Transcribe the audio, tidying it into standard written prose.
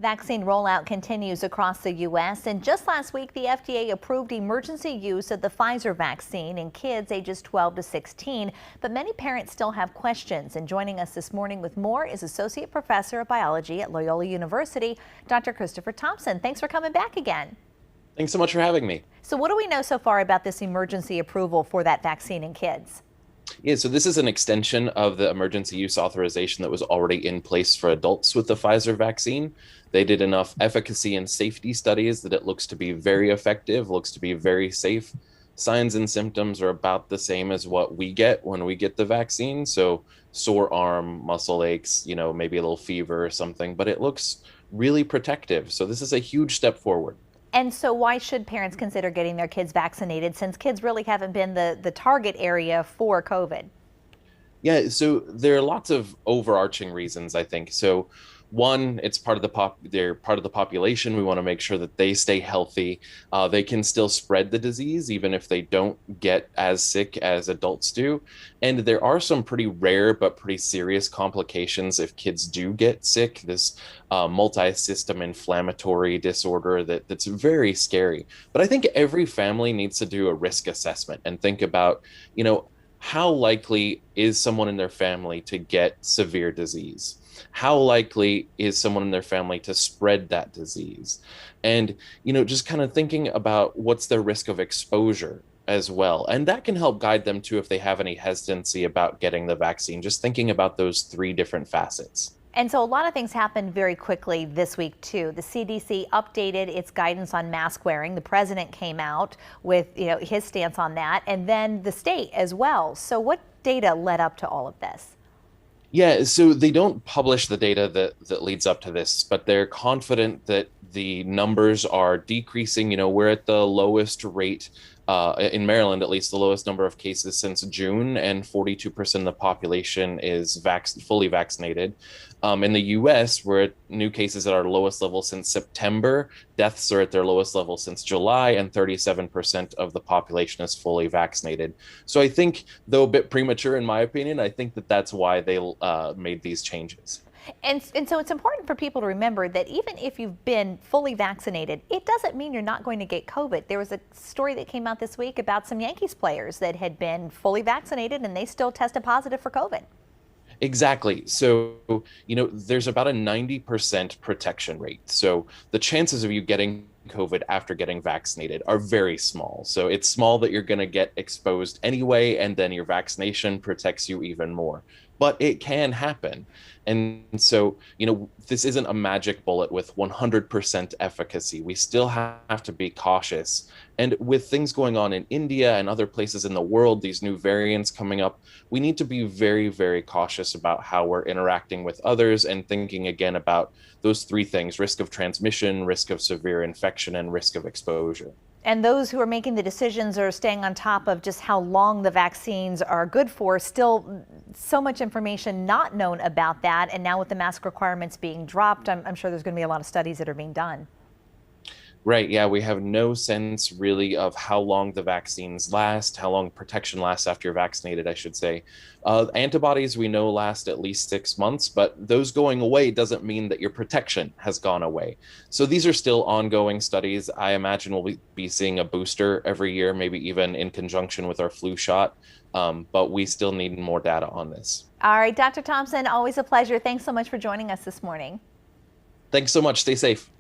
Vaccine rollout continues across the U.S. and just last week the FDA approved emergency use of the Pfizer vaccine in kids ages 12 to 16. But many parents still have questions, and joining us this morning with more is Associate Professor of Biology at Loyola University, Dr. Christopher Thompson. Thanks for coming back again. Thanks so much for having me. So what do we know so far about this emergency approval for that vaccine in kids? Yeah, so this is an extension of the emergency use authorization that was already in place for adults with the Pfizer vaccine. They did enough efficacy and safety studies that it looks to be very effective, looks to be very safe. Signs and symptoms are about the same as what we get when we get the vaccine. So sore arm, muscle aches, maybe a little fever or something, but it looks really protective. So this is a huge step forward. And so why should parents consider getting their kids vaccinated, since kids really haven't been the target area for COVID? Yeah, so there are lots of overarching reasons, I think. So one, it's part of they're part of the population. We want to make sure that they stay healthy. They can still spread the disease even if they don't get as sick as adults do. And there are some pretty rare but pretty serious complications if kids do get sick. This multi-system inflammatory disorder that's very scary. But I think every family needs to do a risk assessment and think about, how likely is someone in their family to get severe disease? How likely is someone in their family to spread that disease? And, just kind of thinking about what's their risk of exposure as well. And that can help guide them too if they have any hesitancy about getting the vaccine, just thinking about those three different facets. And so a lot of things happened very quickly this week, too. The CDC updated its guidance on mask wearing. The president came out with his stance on that, and then the state as well. So what data led up to all of this? Yeah, so they don't publish the data that leads up to this, but they're confident that the numbers are decreasing. We're at the lowest rate in Maryland, at least the lowest number of cases since June, and 42% of the population is fully vaccinated. In the US, we're at new cases at our lowest level since September. Deaths are at their lowest level since July, and 37% of the population is fully vaccinated. So I think, though a bit premature in my opinion, I think that's why they made these changes. And so it's important for people to remember that even if you've been fully vaccinated, it doesn't mean you're not going to get COVID. There was a story that came out this week about some Yankees players that had been fully vaccinated and they still tested positive for COVID. Exactly. So, there's about a 90% protection rate. So the chances of you getting COVID after getting vaccinated are very small. So it's small that you're going to get exposed anyway, and then your vaccination protects you even more. But it can happen. And so, this isn't a magic bullet with 100% efficacy. We still have to be cautious. And with things going on in India and other places in the world, these new variants coming up, we need to be very, very cautious about how we're interacting with others and thinking again about those three things: risk of transmission, risk of severe infection, and risk of exposure. And those who are making the decisions are staying on top of just how long the vaccines are good for. Still so much information not known about that. And now with the mask requirements being dropped, I'm sure there's going to be a lot of studies that are being done. Right. Yeah, we have no sense really of how long the vaccines last, how long protection lasts after you're vaccinated, I should say. Antibodies we know last at least 6 months, but those going away doesn't mean that your protection has gone away. So these are still ongoing studies. I imagine we'll be seeing a booster every year, maybe even in conjunction with our flu shot. But we still need more data on this. All right, Dr. Thompson, always a pleasure. Thanks so much for joining us this morning. Thanks so much. Stay safe.